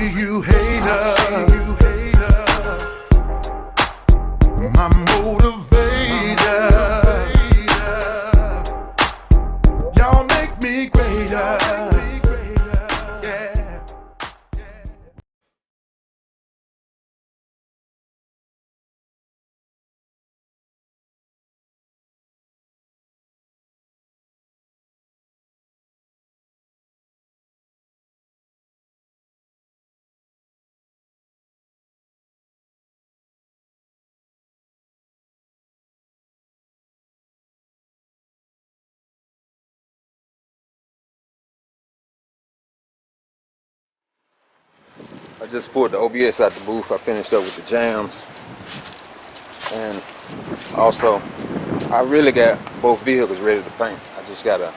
see you, hater. My motivator. Y'all make me greater. Yeah. I just pulled the OBS out the booth. I finished up with the jams, and also I really got both vehicles ready to paint. I just gotta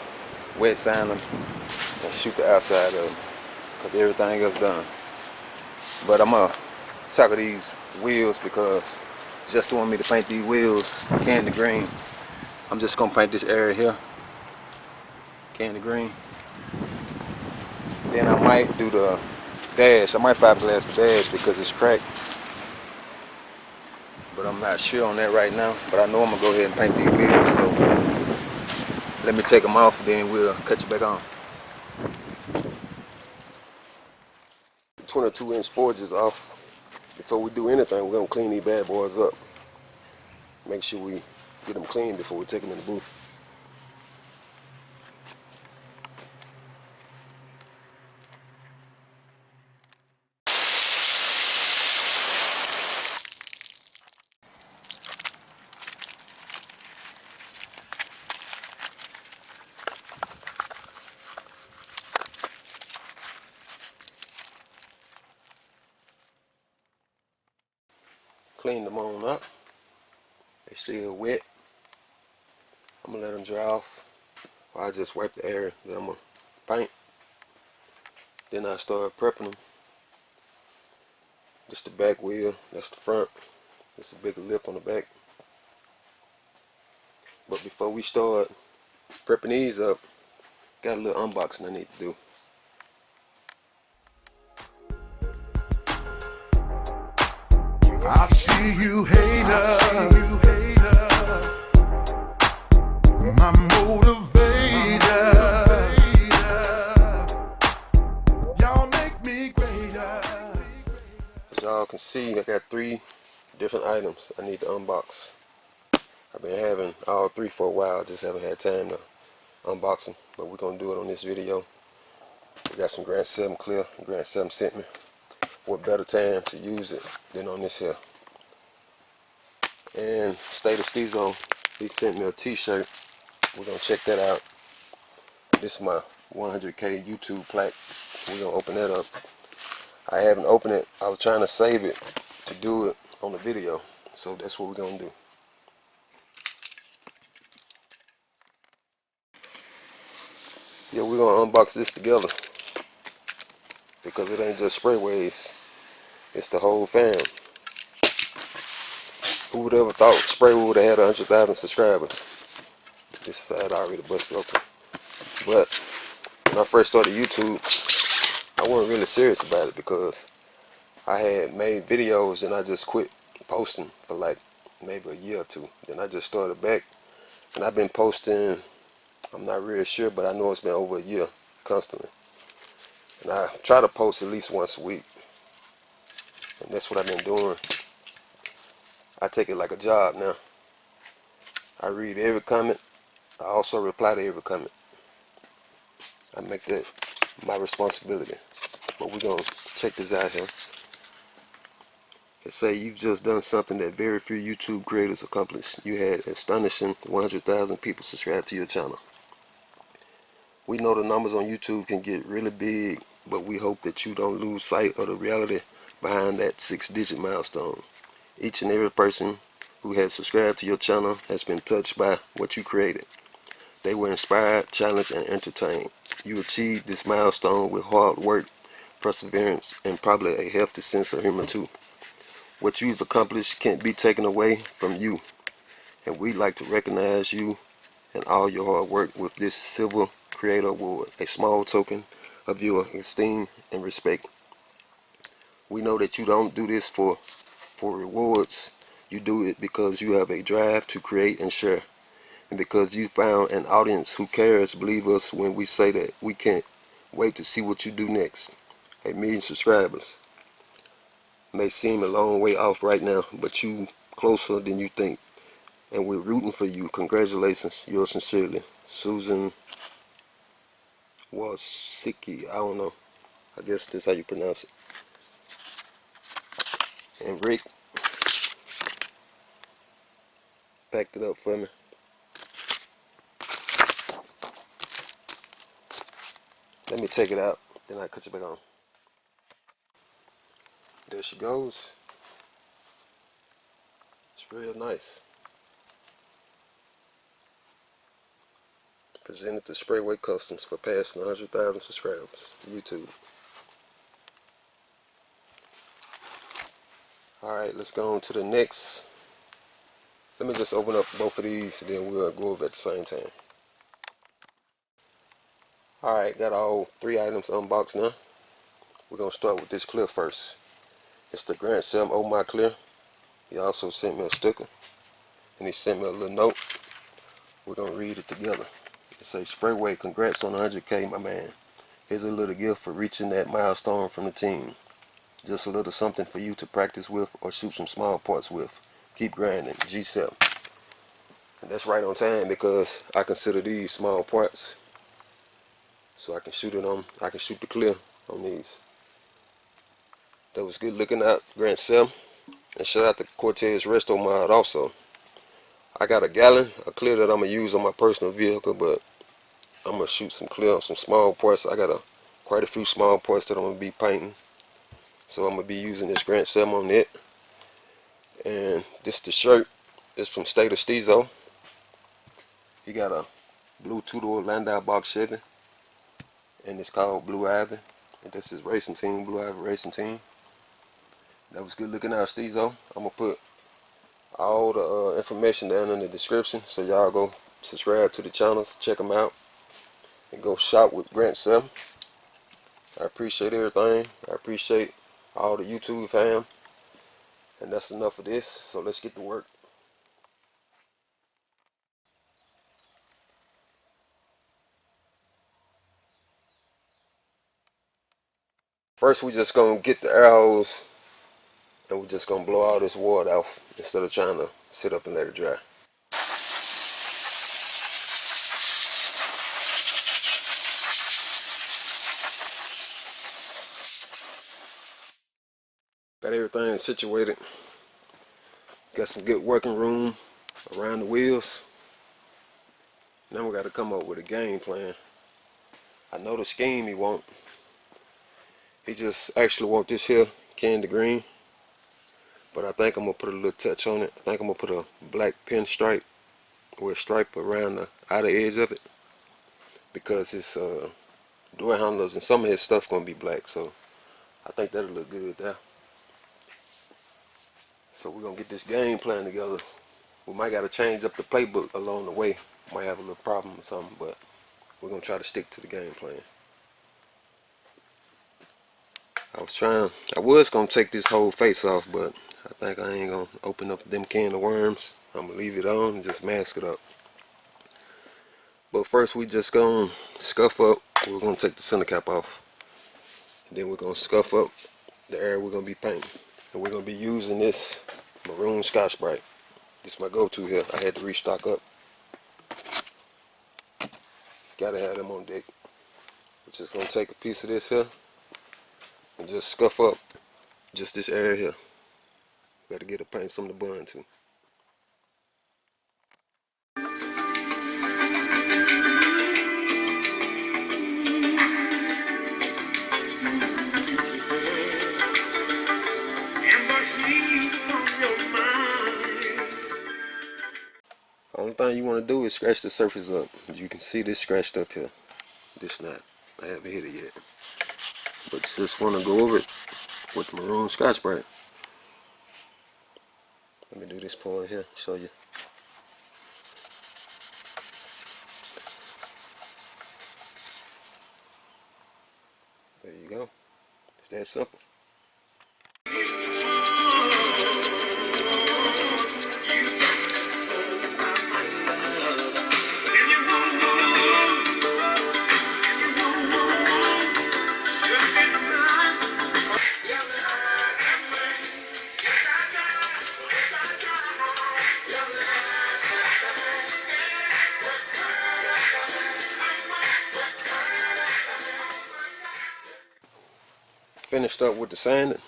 wet sand them and shoot the outside of them because everything else done. But I'm gonna tackle these wheels because just want me to paint these wheels candy green. I'm just gonna paint this area here candy green. Then I might do the dash. I might fiberglass the dash because it's cracked. But I'm not sure on that right now. But I know I'm gonna go ahead and paint these wheels. So let me take them off, then we'll cut you back on. 22-inch forges off. Before we do anything, we're gonna clean these bad boys up. Make sure we get them clean before we take them in the booth. Clean them on up. They still wet. I'm gonna let them dry off. I just wipe the area that I'm gonna paint. Then I start prepping them. This the back wheel, that's the front. It's a bigger lip on the back. But before we start prepping these up, got a little unboxing I need to do. I see you, hater. My motivator. Y'all make me greater. As y'all can see, I got 3 different items I need to unbox. I've been having all 3 for a while, I just haven't had time to unbox them. But we're gonna do it on this video. We got some Grand 7 clear. Grand 7 sent me. What better time to use it than on this here? And StateOfSteezo, he sent me a t-shirt. We're gonna check that out. This is my 100K YouTube plaque. We're gonna open that up. I haven't opened it. I was trying to save it to do it on the video. So that's what we're gonna do. Yeah, we're gonna unbox this together. Because it ain't just SprayWays. It's the whole fam. Who would ever thought SprayWay would have had 100,000 subscribers? This side already busted open. But when I first started YouTube, I wasn't really serious about it because I had made videos and I just quit posting for like maybe a year or 2. Then I just started back and I've been posting, I'm not really sure, but I know it's been over a year constantly. And I try to post at least once a week. And that's what I've been doing. I take it like a job now. I read every comment. I also reply to every comment. I make that my responsibility. But we're going to check this out here. It say you've just done something that very few YouTube creators accomplish. You had astonishing 100,000 people subscribe to your channel. We know the numbers on YouTube can get really big, but we hope that you don't lose sight of the reality behind that 6-digit milestone. Each and every person who has subscribed to your channel has been touched by what you created. They were inspired, challenged, and entertained. You achieved this milestone with hard work, perseverance, and probably a healthy sense of humor too. What you've accomplished can't be taken away from you, and we'd like to recognize you and all your hard work with this Silver Creator Award, a small token of your esteem and respect. We know that you don't do this for rewards. You do it because you have a drive to create and share. And because you found an audience who cares. Believe us when we say that we can't wait to see what you do next. 1,000,000 subscribers may seem a long way off right now, but you closer than you think. And we're rooting for you. Congratulations. Yours sincerely, Susan Wasicki. I don't know. I guess that's how you pronounce it. And Rick packed it up for me. Let me take it out, then I cut it back on. There she goes. It's real nice. Presented to SprayWay Customs for passing 100,000 subscribers. YouTube. Alright, let's go on to the next. Let me just open up both of these, then we'll go over at the same time. Alright, got all 3 items unboxed now. We're going to start with this clear first. It's the Grant Sam Oh My Clear. He also sent me a sticker. And he sent me a little note. We're going to read it together. It says, SprayWay, congrats on 100K, my man. Here's a little gift for reaching that milestone from the team. Just a little something for you to practice with or shoot some small parts with. Keep grinding. G7. And that's right on time because I consider these small parts. So I can shoot it on, I can shoot the clear on these. That was good looking out, Grant Sam. And shout out to Cortez Resto Mod also. I got a gallon of clear that I'm going to use on my personal vehicle, but I'm going to shoot some clear on some small parts. I got quite a few small parts that I'm going to be painting. So I'm going to be using this Grant Sam on it. And this the shirt. It's from StateOfSteezo. He got a blue two-door Landau box Chevy. And it's called Blue Ivy. And this is racing team, Blue Ivy Racing Team. That was good looking out, Steezo. I'm going to put all the information down in the description. So y'all go subscribe to the channels, check them out. And go shop with Grant Sam. I appreciate everything. I appreciate all the YouTube fam. And that's enough of this. So let's get to work. First, we just gonna get the air hose and we're just gonna blow all this water out instead of trying to sit up and let it dry. Got everything situated. Got some good working room around the wheels. Now we got to come up with a game plan. I know the scheme he want. He just actually want this here candy green. But I think I'm going to put a little touch on it. I think I'm going to put a black pinstripe with a stripe around the outer edge of it. Because his door handles and some of his stuff going to be black. So I think that'll look good there. So we're going to get this game plan together. We might got to change up the playbook along the way. Might have a little problem or something, but we're going to try to stick to the game plan. I was going to take this whole face off, but I think I ain't going to open up them can of worms. I'm going to leave it on and just mask it up. But first we just going to scuff up. We're going to take the center cap off. Then we're going to scuff up the area we're going to be painting. And we're going to be using this maroon Scotch-Brite. This is my go-to here. I had to restock up. Gotta have them on deck. We're just going to take a piece of this here and just scuff up just this area here. Gotta get to paint some of the bun too. Only thing you want to do is scratch the surface up. As you can see, this scratched up here. This not. I haven't hit it yet. But just want to go over it with the maroon Scotch-Brite. Let me do this part here, show you. There you go. It's that simple. finished up with the sanding.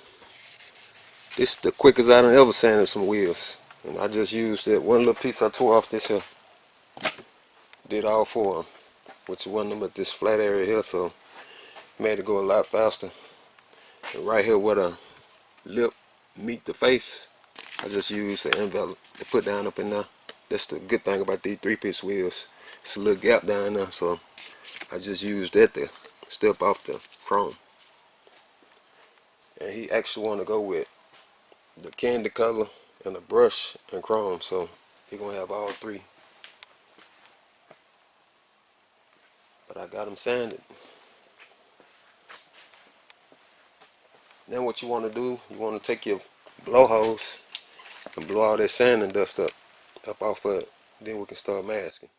This is the quickest I done ever sanded some wheels. And I just used that one little piece I tore off this here. Did all four of them, which one of them at this flat area here, so made it go a lot faster. And right here where the lip meet the face, I just used the envelope to put down up in there. That's the good thing about these 3-piece wheels. It's a little gap down there, so I just used that to step off the chrome. And he actually want to go with the candy color and the brush and chrome, so he gonna have all three. But I got him sanded. Then what you want to do, you want to take your blow hose and blow all that sand and dust up off of it. Then we can start masking.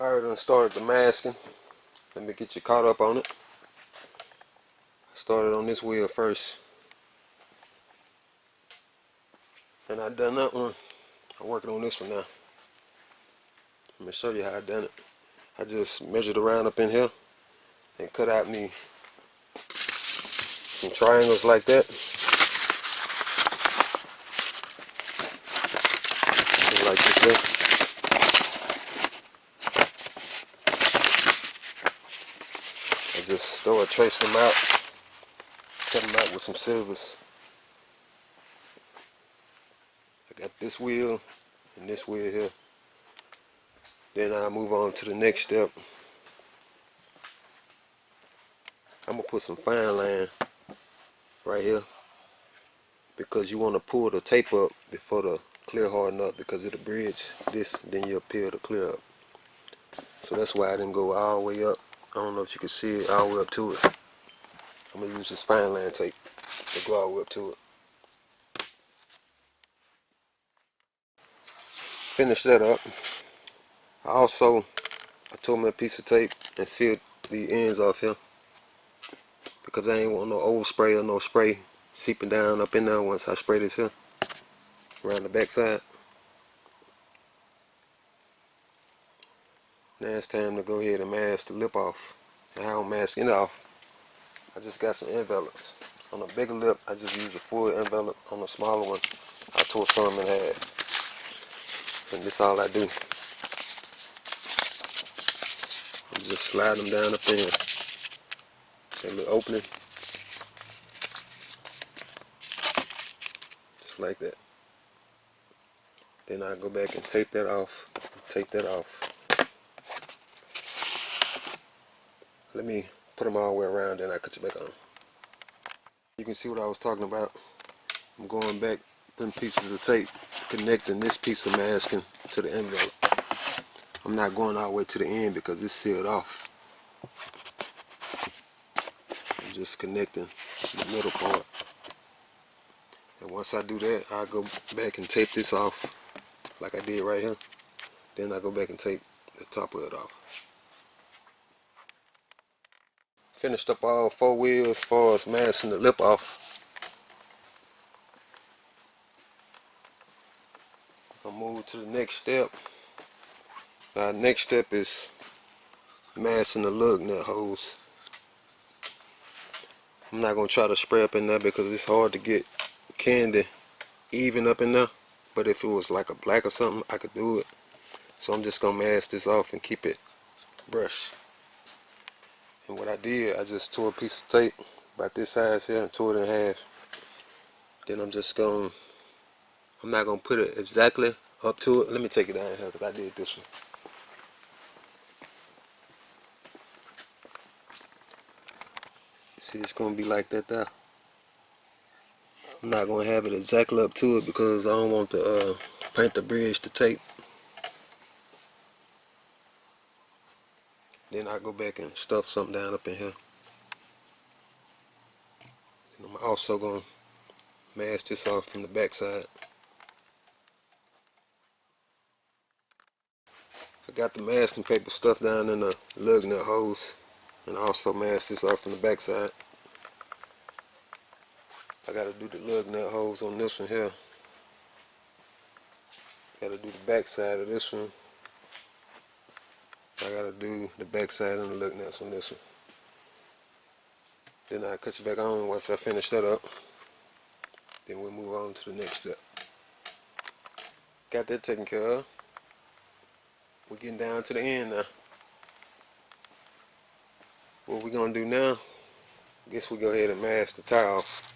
Alright, done started the masking. Let me get you caught up on it. I started on this wheel first. And I done that one. I'm working on this one now. Let me show you how I done it. I just measured around up in here and cut out me some triangles like that. Just like this there. I just started tracing them out, cut them out with some scissors. I got this wheel and this wheel here. Then I move on to the next step. I'm gonna put some fine line right here because you want to pull the tape up before the clear harden up, because it'll bridge this, then you'll peel the clear up. So that's why I didn't go all the way up. I don't know if you can see it all the way up to it. I'm gonna use this fine line tape to go all the way up to it. Finish that up. I tore me a piece of tape and sealed the ends off here because I ain't want no overspray or no spray seeping down up in there once I spray this here around the back side. Now it's time to go ahead and mask the lip off. And I don't mask it off. I just got some envelopes. On the bigger lip, I just used a full envelope. On the smaller one, I tore some in half. And this all I do. I just slide them down up in here. That little opening. Just like that. Then I go back and tape that off. Take that off. Let me put them all the way around, then I cut it back on. You can see what I was talking about. I'm going back, putting pieces of tape, connecting this piece of masking to the envelope. I'm not going all the way to the end because it's sealed off. I'm just connecting the middle part. And once I do that, I go back and tape this off like I did right here. Then I go back and tape the top of it off. Finished up all 4 wheels as far as masking the lip off. I'll move to the next step. Next step is masking the lug nut holes. I'm not going to try to spray up in there because it's hard to get candy even up in there. But if it was like a black or something, I could do it. So I'm just going to mask this off and keep it brushed. And what I did, I just tore a piece of tape about this size here and tore it in half. Then I'm not going to put it exactly up to it. Let me take it down here because I did this one. See, it's going to be like that there. I'm not going to have it exactly up to it because I don't want to paint the bridge to tape. Then I go back and stuff something down up in here. And I'm also going to mask this off from the back side. I got the masking paper stuffed down in the lug nut holes, and I also mask this off from the back side. I got to do the lug nut holes on this one here. Got to do the back side of this one, I gotta do the back side and the lug nuts on this one. Then I cut it back on once I finish that up. Then we'll move on to the next step. Got that taken care of. We're getting down to the end now. What we're gonna do now, I guess we go ahead and mask the tire off,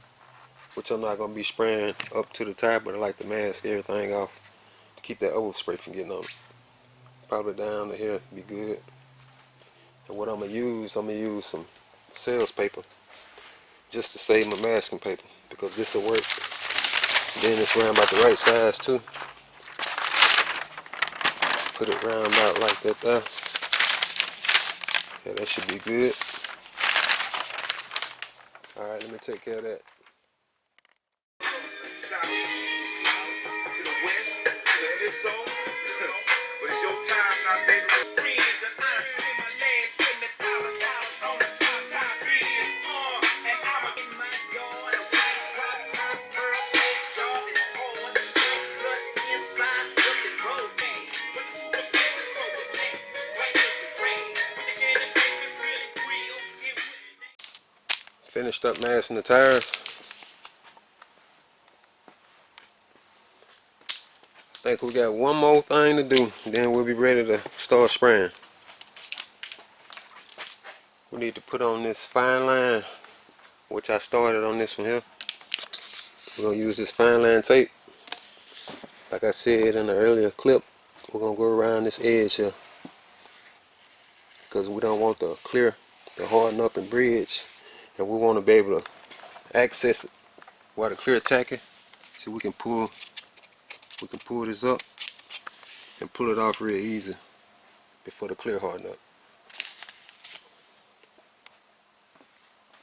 which I'm not gonna be spraying up to the tire, but I like to mask everything off to keep that overspray from getting on it. Probably down to here, be good. And what I'm gonna use some sales paper just to save my masking paper, because this will work. Then it's round about the right size too. Put it round out like that there. Yeah, that should be good. Alright, let me take care of that. Finished up masking the tires. I think we got one more thing to do, then we'll be ready to start spraying. We need to put on this fine line, which I started on this one here. We're going to use this fine line tape. Like I said in the earlier clip, we're going to go around this edge here, because we don't want the clear to harden up and bridge, and we want to be able to access it while the clear attacking. So we can pull this up and pull it off real easy before the clear harden up.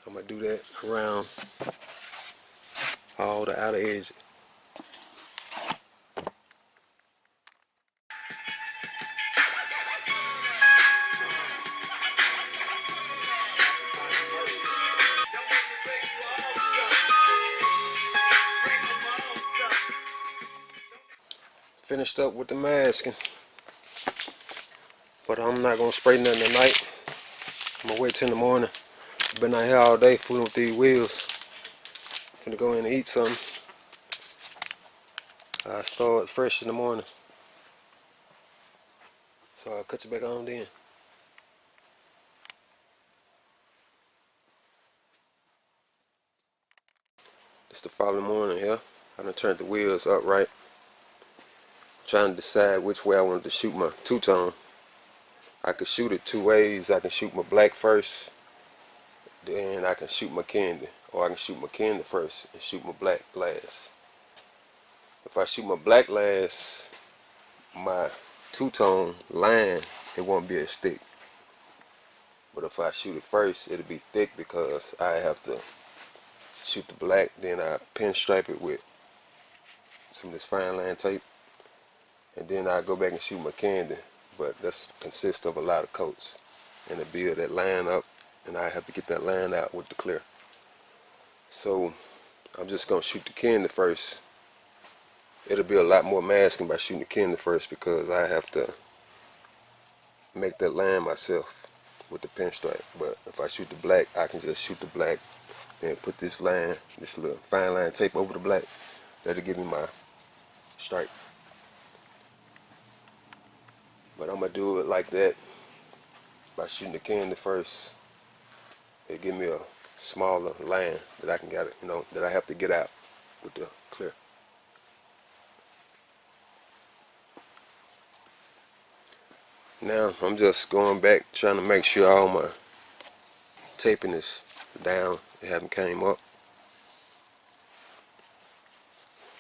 I'm going to do that around all the outer edges. Finished up with the masking, but I'm not going to spray nothing tonight. I'm going to wait till in the morning. Been out here all day fooling with these wheels. Finna go in and eat something. I start fresh in the morning, so I'll cut you back on then. It's the following morning here. I done turned the wheels upright. Trying to decide which way I wanted to shoot my two-tone. I could shoot it two ways. I can shoot my black first, then I can shoot my candy, or I can shoot my candy first and shoot my black last. If I shoot my black last, my two-tone line, it won't be as thick. But if I shoot it first, it'll be thick because I have to shoot the black, then I pinstripe it with some of this fine line tape, and then I go back and shoot my candy. But that consists of a lot of coats, and to build that line up, and I have to get that line out with the clear. So I'm just gonna shoot the candy first. It'll be a lot more masking by shooting the candy first, because I have to make that line myself with the pinstripe. But if I shoot the black, I can just shoot the black and put this line, this little fine line tape over the black. That'll give me my stripe. But I'm gonna do it like that by shooting the candy first. It'll give me a smaller line that I can get it, that I have to get out with the clear. Now I'm just going back trying to make sure all my taping is down. It haven't came up.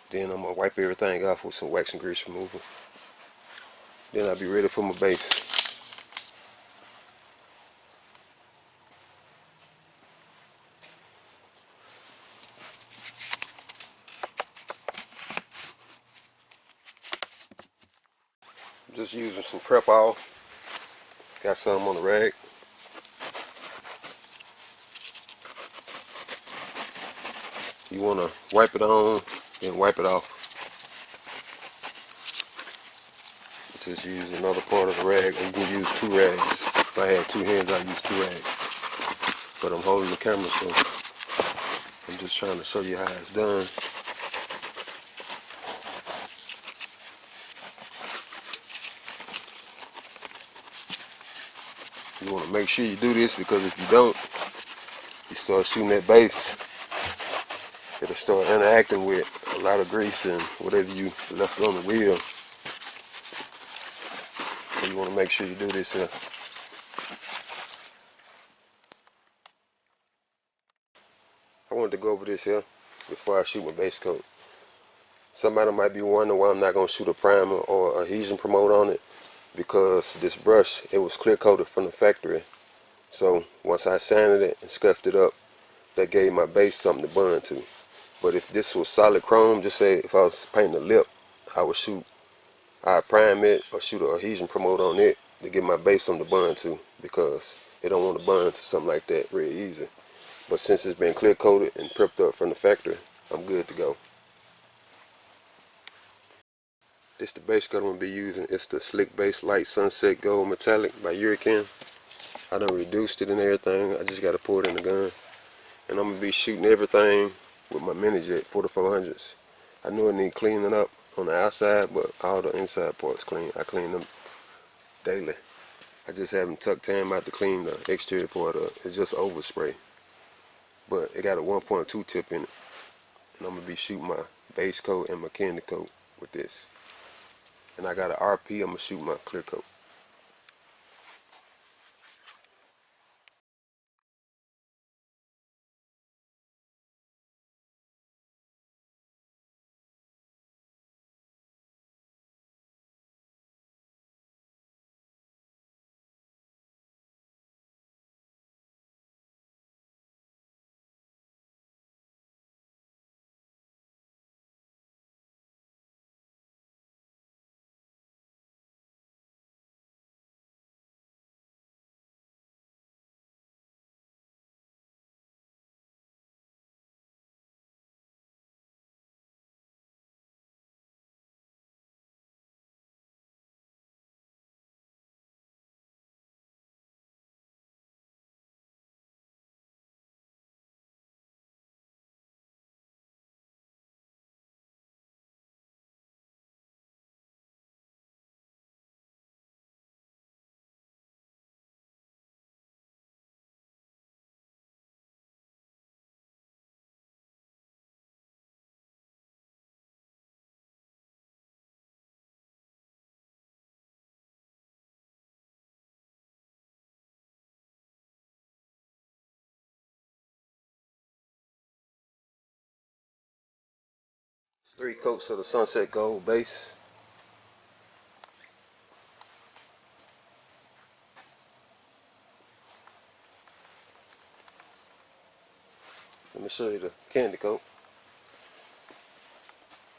Then I'm gonna wipe everything off with some wax and grease remover. Then I'll be ready for my base. Just using some prep oil. Got some on the rag. You want to wipe it on, then wipe it off. Just use another part of the rag, or you can use 2 rags. If I had 2 hands, I'd use 2 rags. But I'm holding the camera, so I'm just trying to show you how it's done. You want to make sure you do this, because if you don't, you start shooting that base, it'll start interacting with a lot of grease and whatever you left on the wheel. So you want to make sure you do this here. I wanted to go over this here before I shoot my base coat. Somebody might be wondering why I'm not going to shoot a primer or adhesion promote on it, because this brush, it was clear coated from the factory. So once I sanded it and scuffed it up, that gave my base something to bond to. But if this was solid chrome, just say if I was painting a lip, I'd prime it or shoot an adhesion promote on it to get my base something to bond to, because it don't want to bond to something like that real easy. But since it's been clear coated and prepped up from the factory, I'm good to go. This the base coat I'm going to be using. It's the Slick Base Light Sunset Gold Metallic by Hurricane. I done reduced it and everything. I just got to pour it in the gun. And I'm going to be shooting everything with my mini jet 4400s. I know it need cleaning up on the outside, but all the inside parts clean. I clean them daily. I just haven't tucked time out to clean the exterior part up. It's just overspray. But it got a 1.2 tip in it. And I'm going to be shooting my base coat and my candy coat with this. And I got an RP, I'm going to shoot my clear coat. It's 3 coats of the Sunset Gold base. Let me show you the candy coat.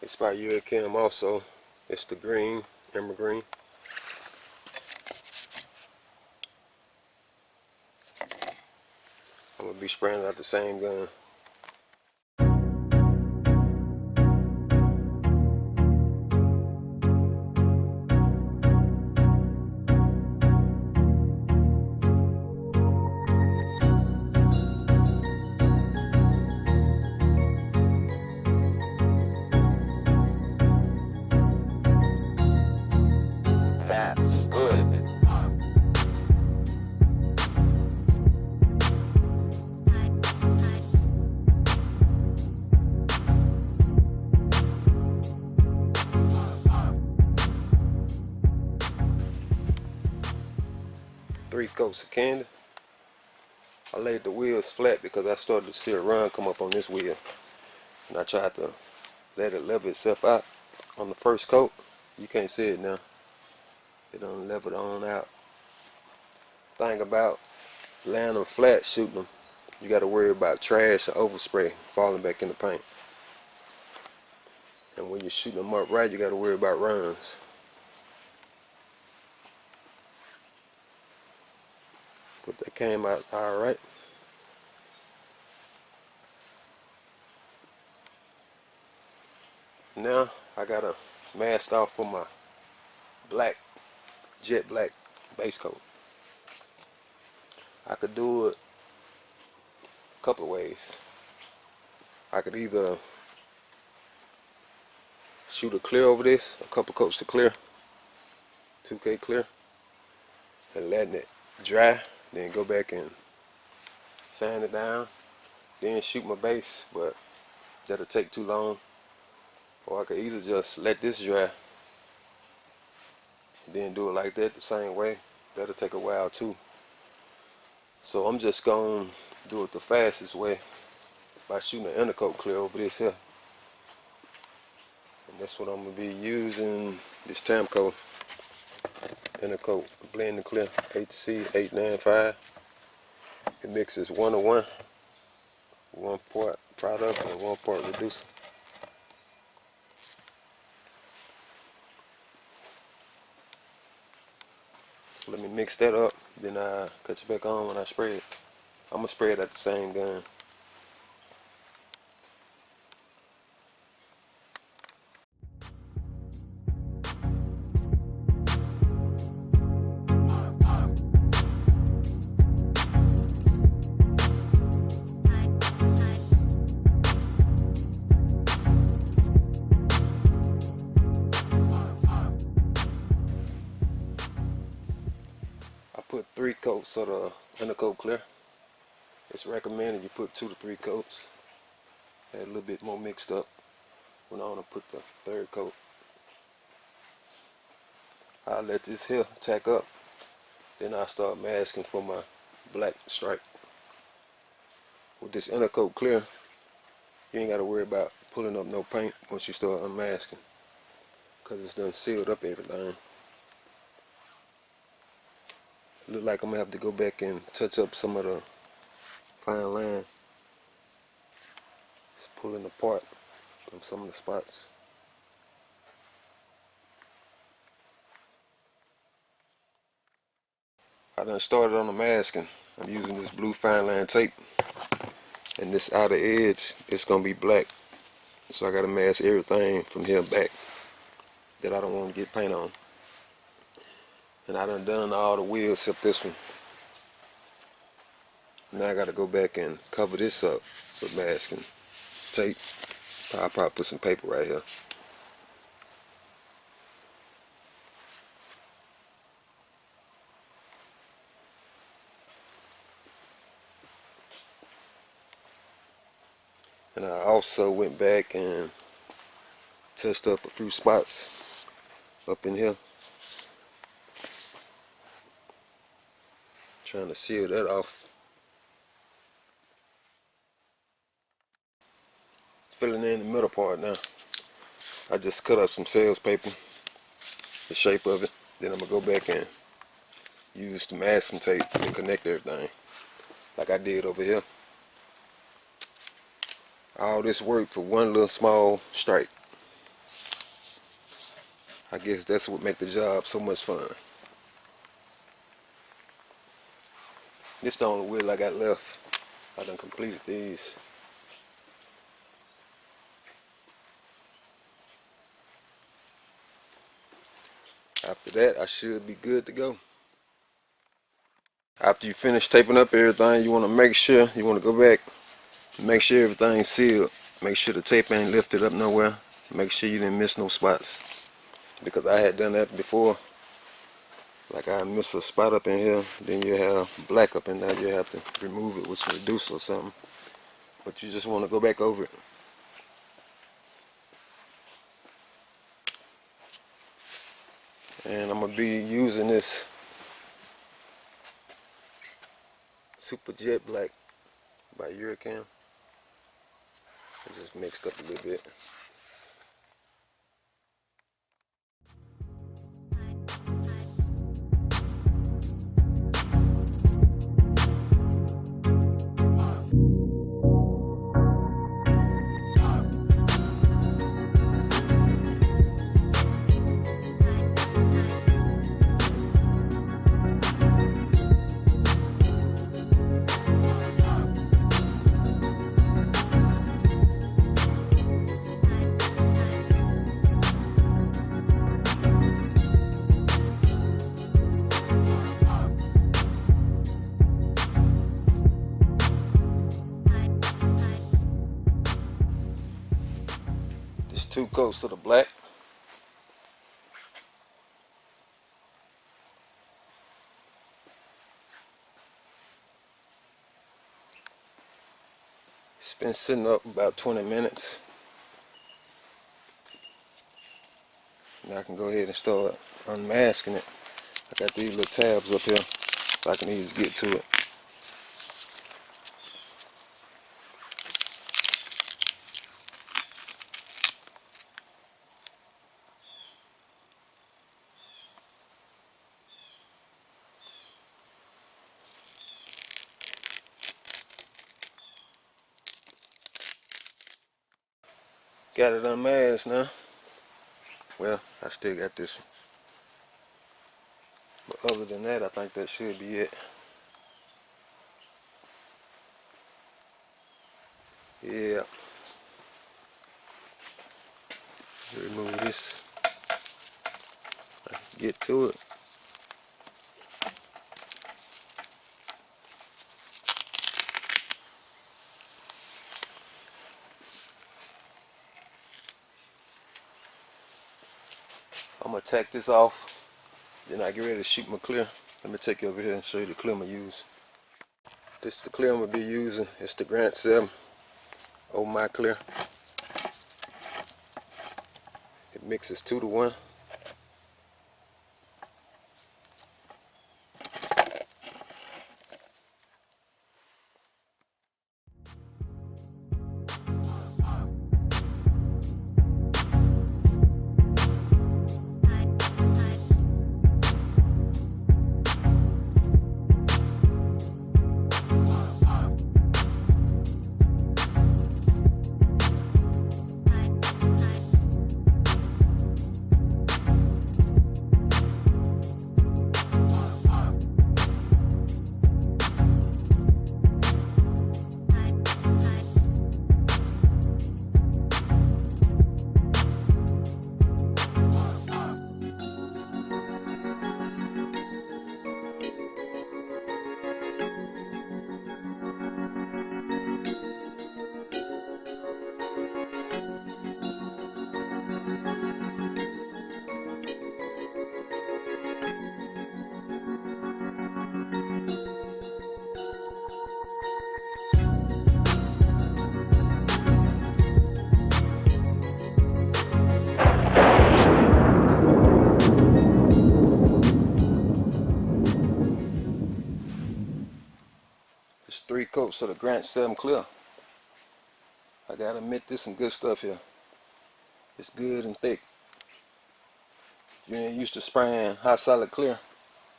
It's by Hurricane also. It's the green, emerald green. I'm going to be spraying out the same gun. That's good. 3 coats of candy. I laid the wheels flat because I started to see a run come up on this wheel. And I tried to let it level itself out on the first coat. You can't see it now. It done leveled on out. Thing about laying them flat, shooting them, you got to worry about trash or overspray falling back in the paint. And when you're shooting them up right, you got to worry about runs. But they came out alright. Now I got to mask off for my black jet black base coat. I could do it a couple of ways. I could either shoot a clear over this, a couple coats of clear, 2K clear, and letting it dry, then go back and sand it down, then shoot my base, but that'll take too long. Or I could either just let this dry, then do it like that the same way. That'll take a while too. So I'm just gonna do it the fastest way by shooting an Intercoat clear over this here. And that's what I'm gonna be using, this Tamco Intercoat blend clear HC895. It mixes 1:1, 1 part product and 1 part reducer. Let me mix that up, then I cut you back on when I spray it. I'm gonna spray it at the same gun. Put 3 coats of the Intercoat clear. It's recommended you put 2 to 3 coats. Add a little bit more mixed up. Went on to put the 3rd coat. I'll let this here tack up. Then I'll start masking for my black stripe. With this Intercoat clear, you ain't got to worry about pulling up no paint once you start unmasking, because it's done sealed up everything. Look like I'm gonna have to go back and touch up some of the fine line. It's pulling apart from some of the spots. I done started on the masking. I'm using this blue fine line tape, and this outer edge it's gonna be black, so I gotta mask everything from here back that I don't want to get paint on. And I done all the wheels except this one. Now I gotta go back and cover this up with masking tape. I'll probably put some paper right here. And I also went back and touched up a few spots up in here, trying to seal that off. Filling in the middle part now. I just cut up some sales paper, the shape of it. Then I'm gonna go back and use the masking tape to connect everything, like I did over here. All this work for one little small stripe. I guess that's what makes the job so much fun. This the only wheel I got left. I done completed these. After that, I should be good to go. After you finish taping up everything, you want to make sure, you want to go back, make sure everything's sealed. Make sure the tape ain't lifted up nowhere. Make sure you didn't miss no spots, because I had done that before. Like I miss a spot up in here, then you have black up in there. You have to remove it with some reducer or something. But you just want to go back over it. And I'm gonna be using this Super Jet Black by Hurricane. It just mixed up a little bit. coats of the black. It's been sitting up about 20 minutes. Now I can go ahead and start unmasking it. I got these little tabs up here so I can easily get to it. Got it unmasked now. Well, I still got this one. But other than that, I think that should be it. Yeah. Remove this. Get to it. I'm gonna take this off. Then I get ready to shoot my clear. Let me take you over here and show you the clear I'm gonna use. This is the clear I'm gonna be using. It's the Grant 7 Oh My Clear. It mixes 2 to 1. There's 3 coats of the Grant 7 Clear. I gotta admit, this some good stuff here. It's good and thick. If you ain't used to spraying hot solid clear,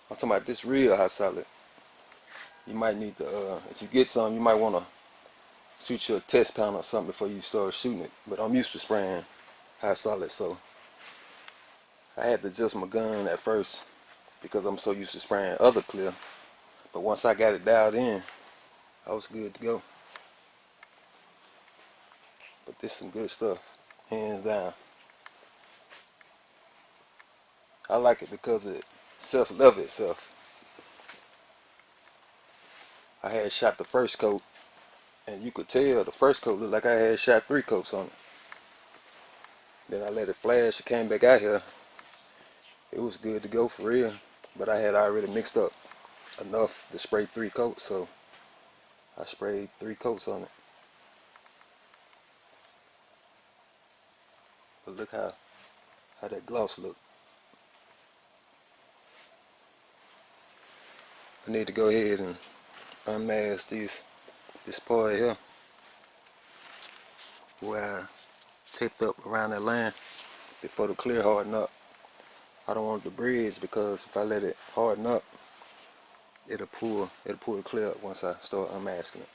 I'm talking about this real hot solid. You might need to, if you get some, you might want to shoot your test pound or something before you start shooting it. But I'm used to spraying hot solid, so I had to adjust my gun at first because I'm so used to spraying other clear. But once I got it dialed in, I was good to go. But this is some good stuff, hands down. I like it because it self-love itself. I had shot the first coat, and you could tell the first coat looked like I had shot 3 coats on it. Then I let it flash, it came back out here. It was good to go for real, but I had already mixed up enough to spray 3 coats, so I sprayed 3 coats on it. But look how that gloss look. I need to go ahead and unmask this part here where I taped up around that line before the clear harden up. I don't want it to bridge because if I let it harden up, it'll pull the clear up once I start unmasking it.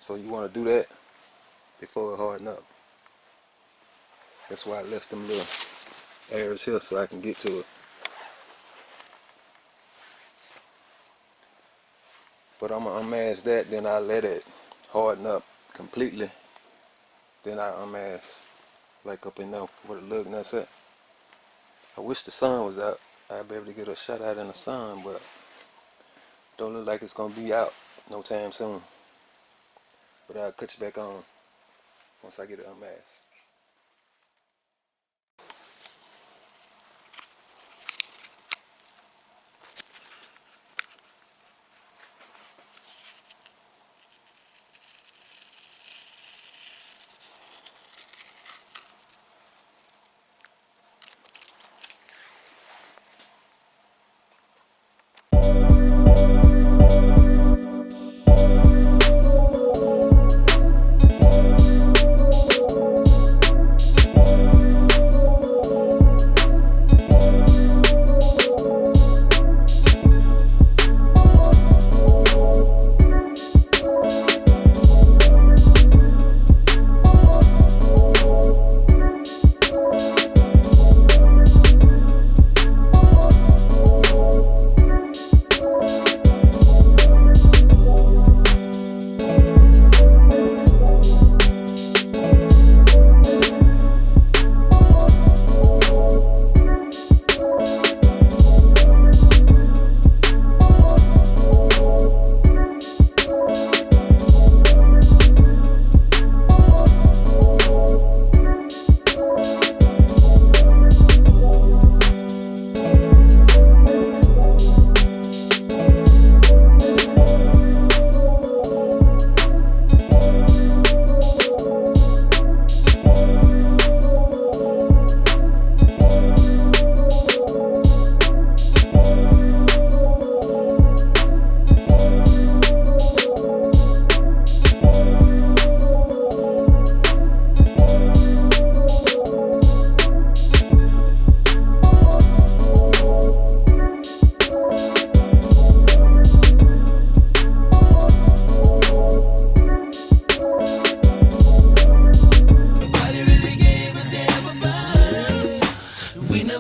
So you want to do that before it harden up. That's why I left them little areas here so I can get to it. But I'm gonna unmask that, then I let it harden up completely. Then I unmask like up in there where the lug nuts at. I wish the sun was out. I'd be able to get a shot out in the sun, but don't look like it's gonna be out no time soon. But I'll cut you back on once I get it unmasked.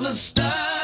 never stop.